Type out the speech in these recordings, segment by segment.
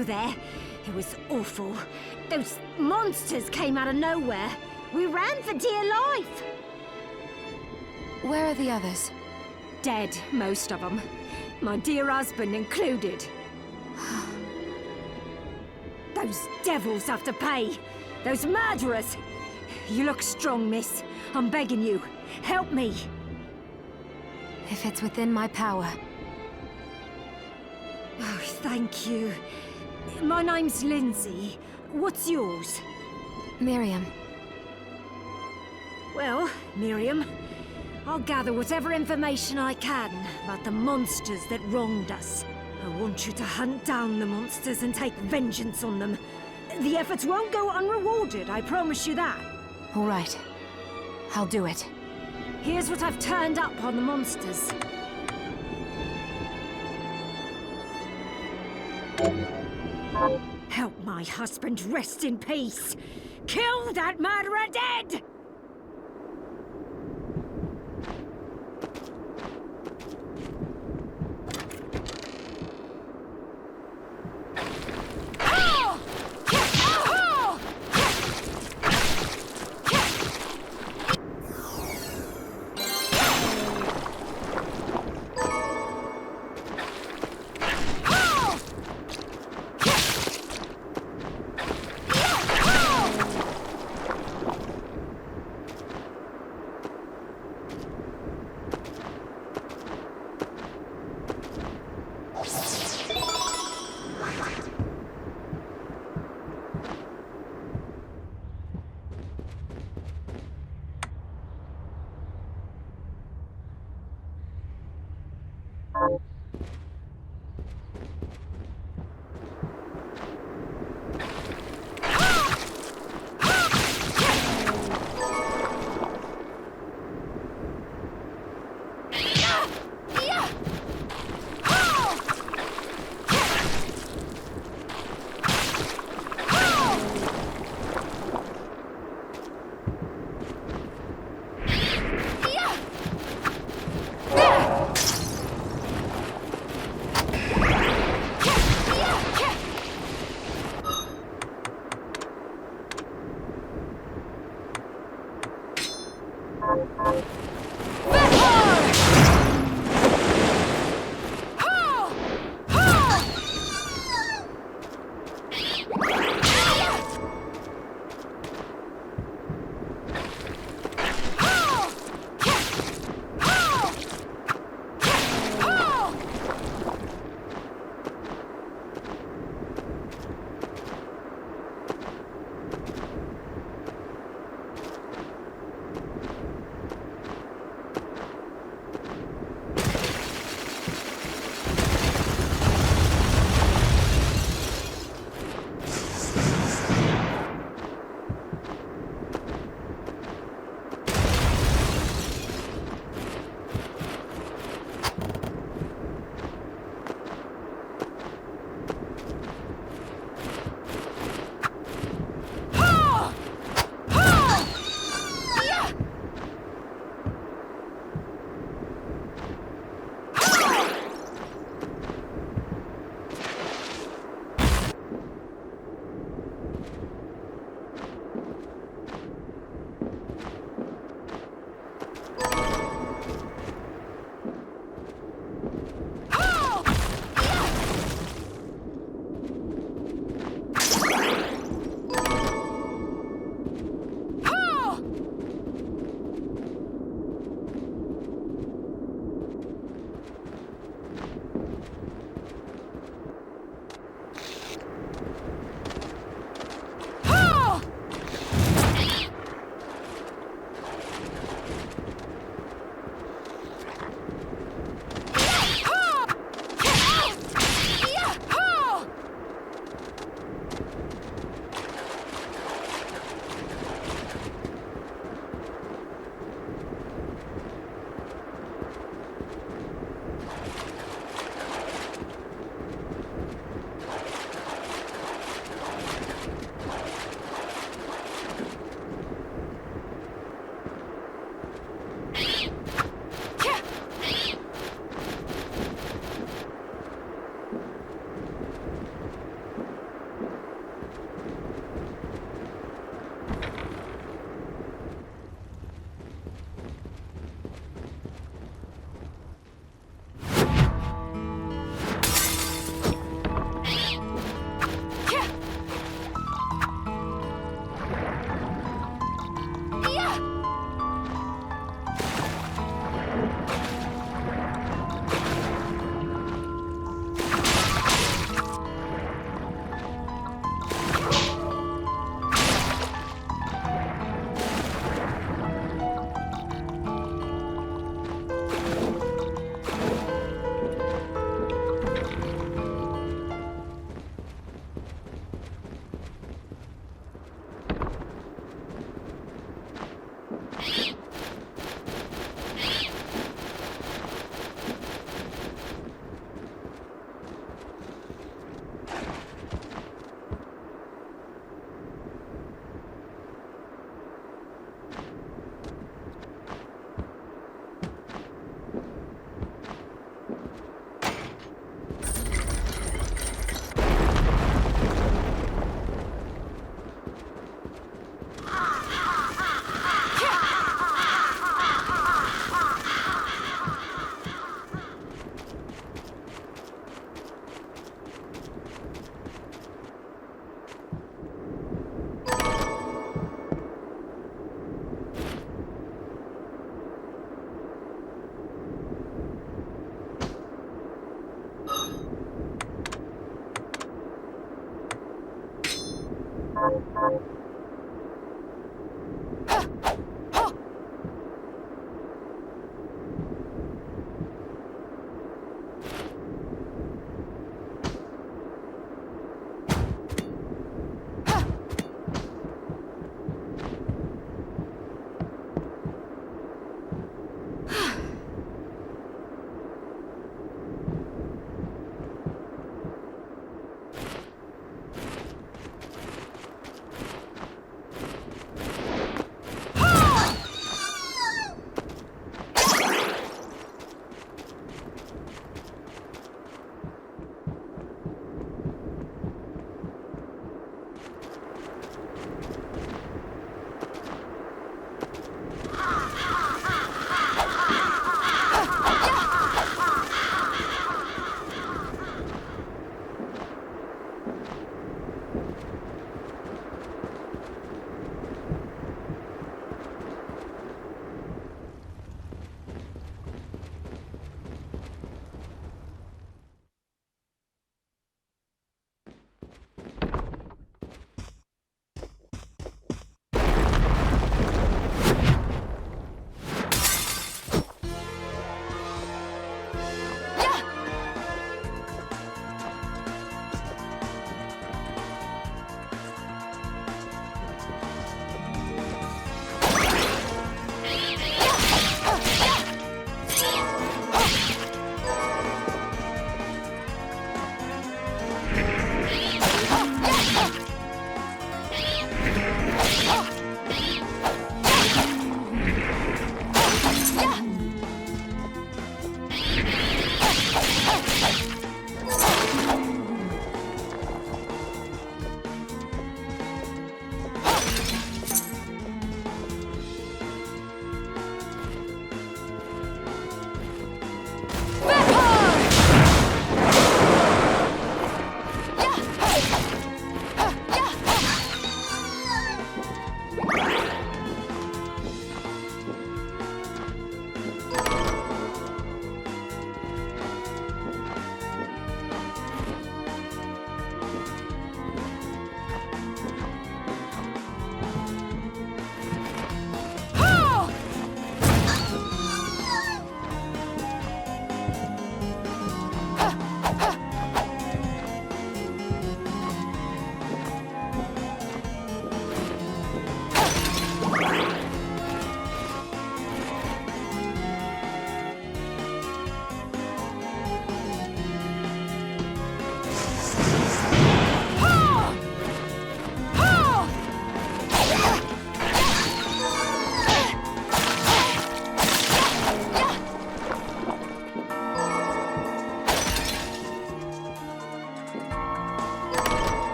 you there. It was awful. Those monsters came out of nowhere. We ran for dear life. Where are the others? Dead, most of them. My dear husband included. Those devils have to pay. Those murderers. You look strong, miss. I'm begging you. Help me. If it's within my power. Oh, thank you. My name's Lindsay. What's yours? Miriam. Well, Miriam, I'll gather whatever information I can about the monsters that wronged us. I want you to hunt down the monsters and take vengeance on them. The efforts won't go unrewarded, I promise you that. All right. I'll do it. Here's what I've turned up on the monsters. Help my husband rest in peace. Kill that murderer dead!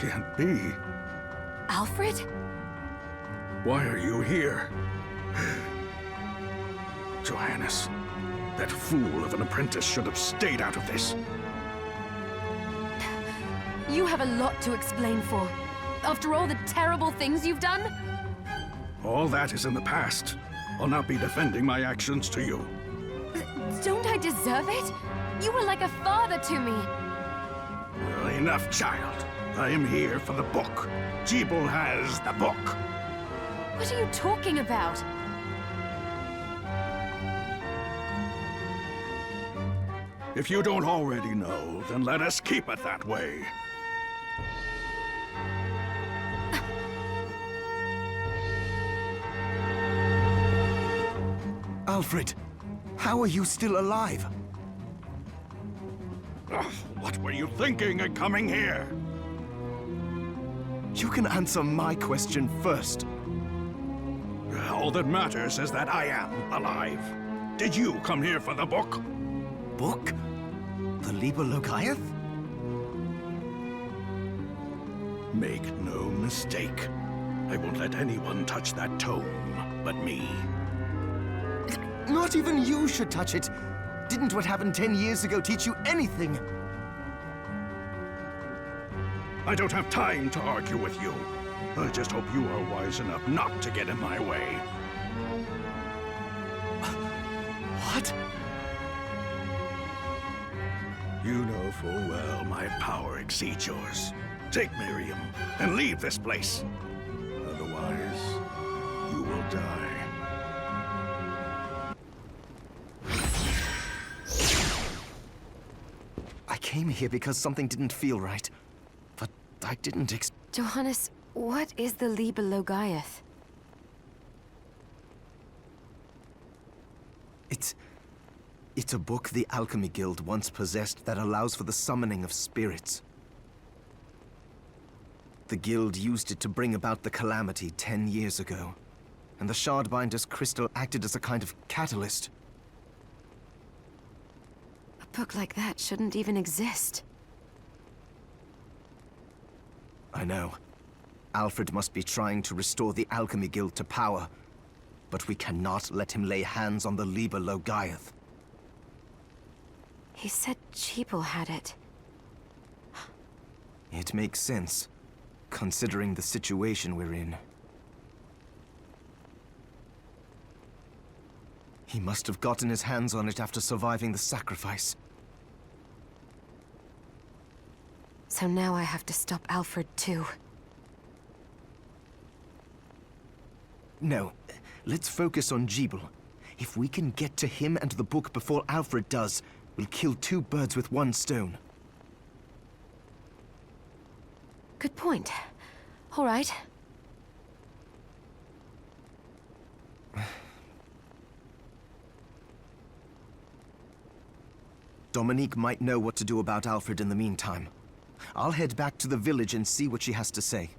Can't be. Alfred? Why are you here? Johannes, that fool of an apprentice should have stayed out of this. You have a lot to explain for. After all the terrible things you've done? All that is in the past. I'll not be defending my actions to you. Don't I deserve it? You were like a father to me. Well, enough, child. I am here for the book. Jeeble has the book. What are you talking about? If you don't already know, then let us keep it that way. Alfred, how are you still alive? Ugh, what were you thinking in coming here? You can answer my question first. All that matters is that I am alive. Did you come here for the book? Book? The Liber Logaeth? Make no mistake. I won't let anyone touch that tome but me. No! Not even you should touch it. Didn't what happened 10 years ago teach you anything? I don't have time to argue with you. I just hope you are wise enough not to get in my way. What? You know full well my power exceeds yours. Take Miriam and leave this place. Otherwise, you will die. I came here because something didn't feel right. But I didn't Johannes, what is the Liber Logaeth? It's a book the Alchemy Guild once possessed that allows for the summoning of spirits. The Guild used it to bring about the calamity 10 years ago, and the Shardbinder's crystal acted as a kind of catalyst. A book like that shouldn't even exist. I know. Alfred must be trying to restore the Alchemy Guild to power, but we cannot let him lay hands on the Liber Logaeth. He said Cheeple had it. It makes sense, considering the situation we're in. He must have gotten his hands on it after surviving the sacrifice. So now I have to stop Alfred too. No, let's focus on Jeeble. If we can get to him and the book before Alfred does, we'll kill two birds with one stone. Good point. All right. Dominique might know what to do about Alfred in the meantime. I'll head back to the village and see what she has to say.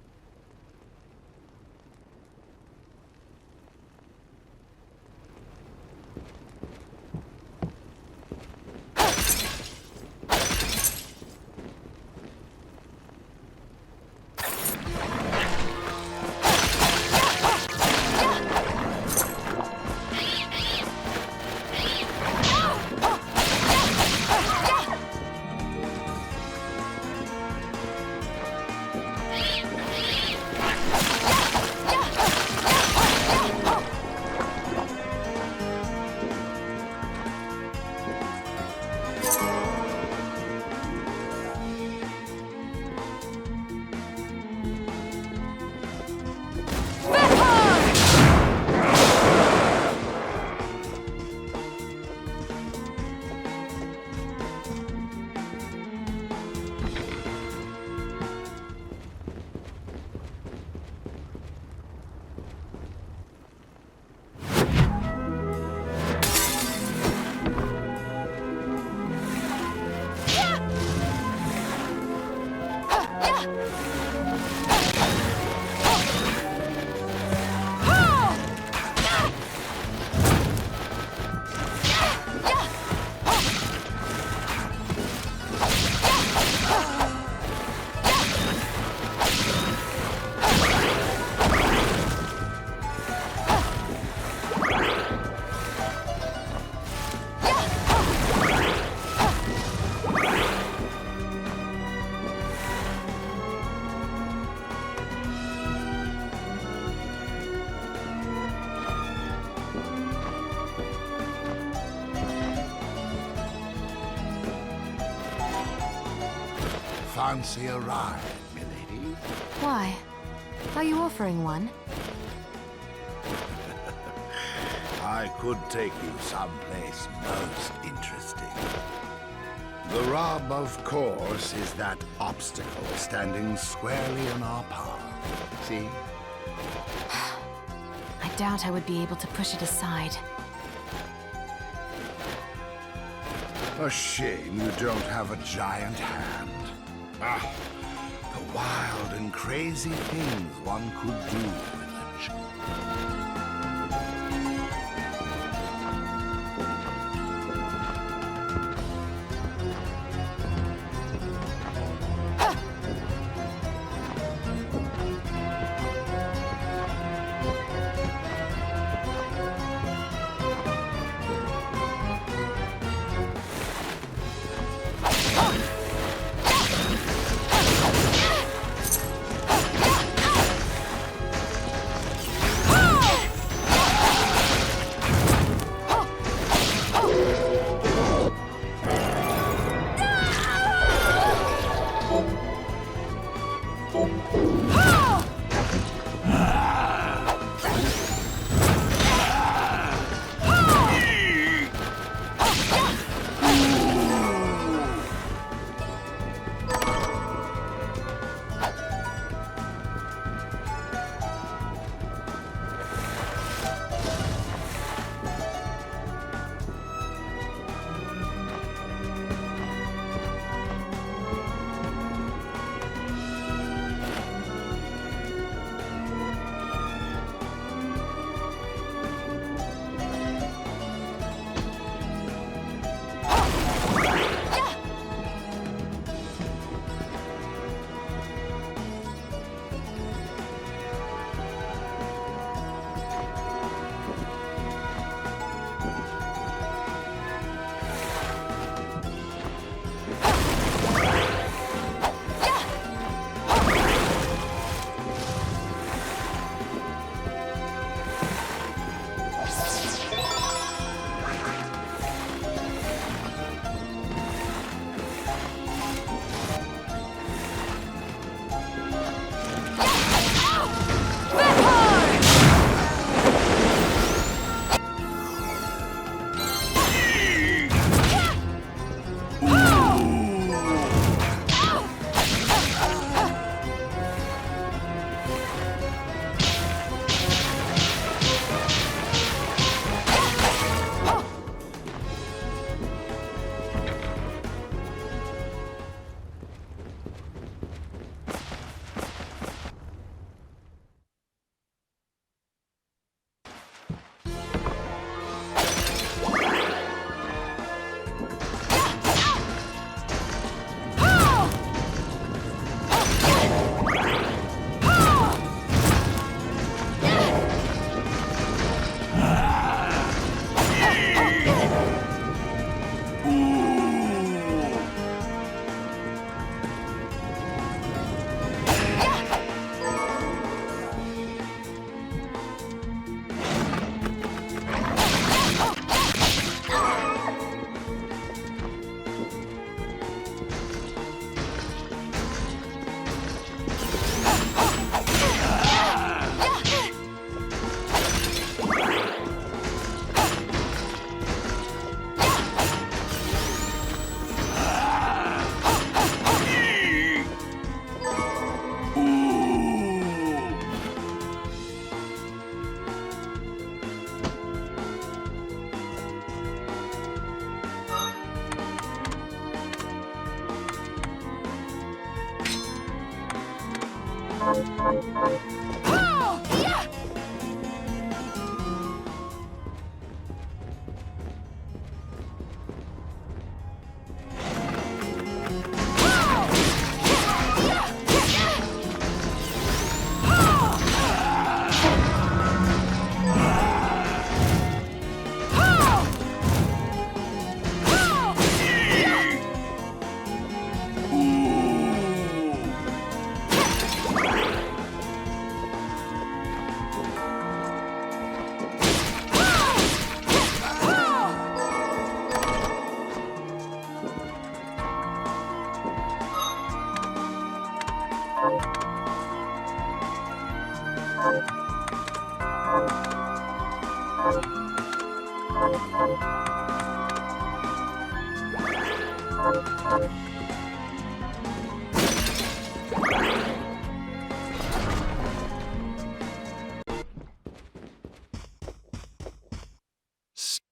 Fancy a ride, milady? Why? Are you offering one? I could take you someplace most interesting. The rub, of course, is that obstacle standing squarely in our path. See? I doubt I would be able to push it aside. A shame you don't have a giant hand. Ah, the wild and crazy things one could do with a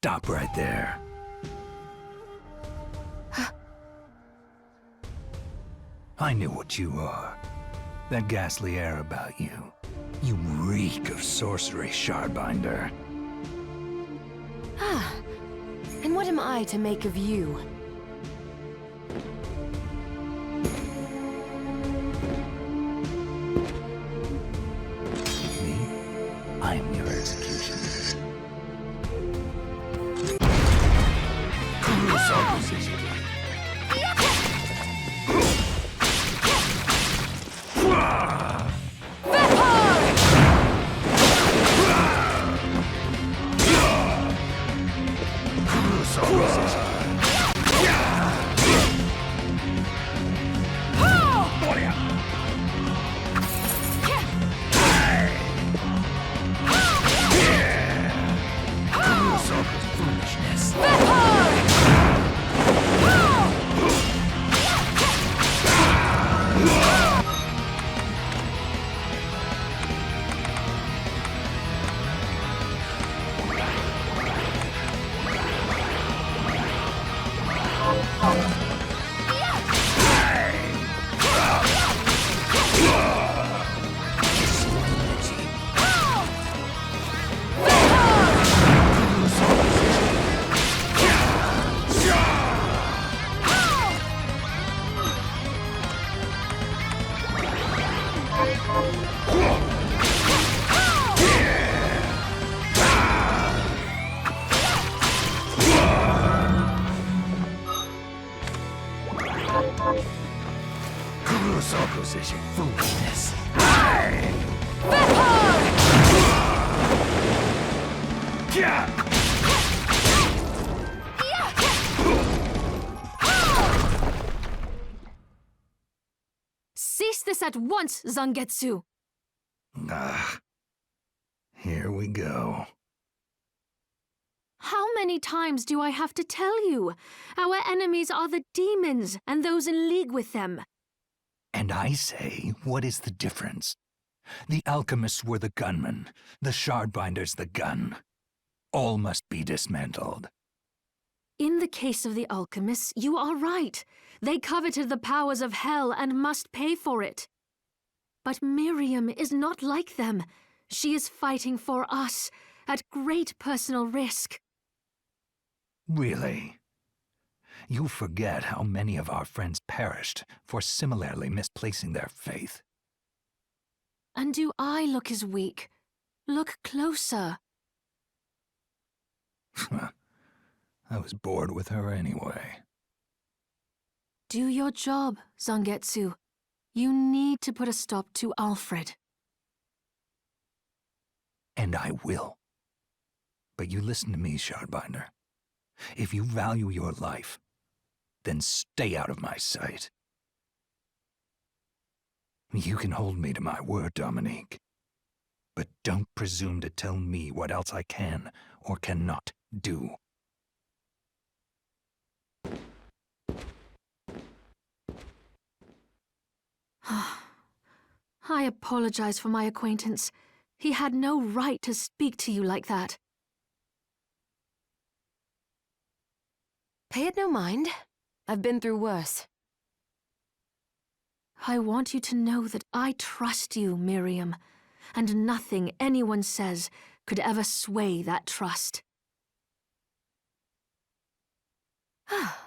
Stop right there. I knew what you are. That ghastly air about you. You reek of sorcery, Shardbinder. Ah, and what am I to make of you? Me? I am your executioner. Whose office is it? Foolishness. Cease this at once, Zangetsu! Here we go. How many times do I have to tell you? Our enemies are the demons and those in league with them. And I say, what is the difference? The alchemists were the gunmen, the shardbinders the gun. All must be dismantled. In the case of the alchemists, you are right. They coveted the powers of hell and must pay for it. But Miriam is not like them. She is fighting for us, at great personal risk. Really? You forget how many of our friends perished for similarly misplacing their faith. And do I look as weak? Look closer. I was bored with her anyway. Do your job, Zangetsu. You need to put a stop to Alfred. And I will. But you listen to me, Shardbinder. If you value your life, then stay out of my sight. You can hold me to my word, Dominique. But don't presume to tell me what else I can or cannot do. I apologize for my acquaintance. He had no right to speak to you like that. Pay it no mind. I've been through worse. I want you to know that I trust you, Miriam, and nothing anyone says could ever sway that trust.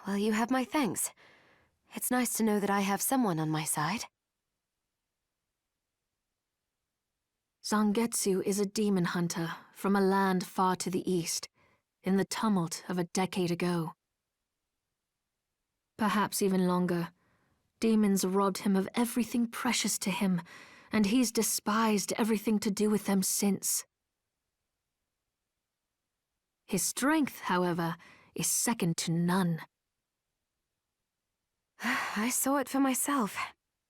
Well, you have my thanks. It's nice to know that I have someone on my side. Zangetsu is a demon hunter from a land far to the east, in the tumult of a decade ago. Perhaps even longer. Demons robbed him of everything precious to him, and he's despised everything to do with them since. His strength, however, is second to none. I saw it for myself.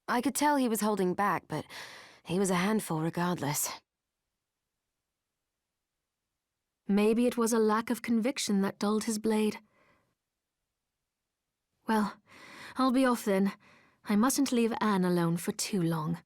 I could tell he was holding back, but he was a handful regardless. Maybe it was a lack of conviction that dulled his blade. Well, I'll be off then. I mustn't leave Anne alone for too long.